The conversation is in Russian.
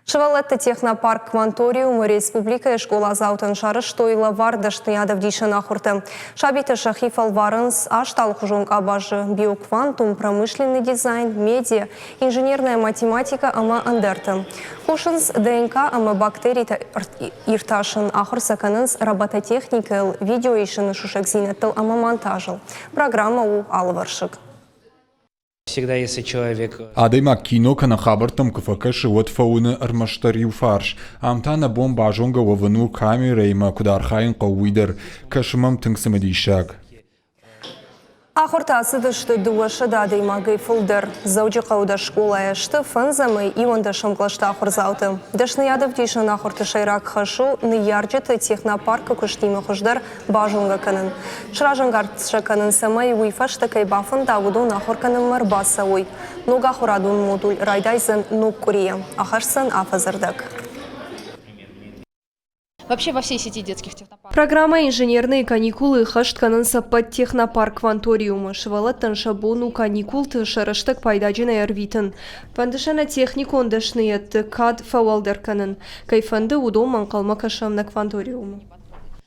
Шевалетта технопарк Кванториум республика школа заутын шарыш тойла вардашты ядавдишын ахурты. Шабиты шахифал варынс аштал хужунг абажы биоквантум, промышленный дизайн, медиа, инженерная математика ама андерты. Хушынс ДНК ама бактерий ирташын ахур саканынс робототехникал видеоишын шушек зинеттыл ама монтажыл. Программа у алваршык. Всегда, если человек... Адема кино кана хабартам кафакаши вот фауна армаштарю фарш. Амтана бомба жонга вовну камерой ма кудархайн кауидер кашмам тынксамадишак. Ахурта сыдышты дуашы дады имагай фулдер. Зауджи қауда школа эшті фанзамай иванда шамглашта ахурзауты. Дашны ядов дишын ахурты шайрак хашу ныярджеты технопарка күштимі хуждар бажунга канын. Шражангарт шаканын самай уйфашты кайбафын дагудун ахурканын марбаса уй. Нога хурадун модуль райдайзын нук курия. Ахарсын афазырдак. Вообще во всей сети детских технопарков. Программа «Инженерные каникулы» хаштканынса под технопарк Кванториума. Шевалаттан шабону каникул шараштак пайдаджина эрвитен. Пандышана технику ондашныет кад фауалдерканын. Кайфанды удом манкалма кашам на Кванториуму.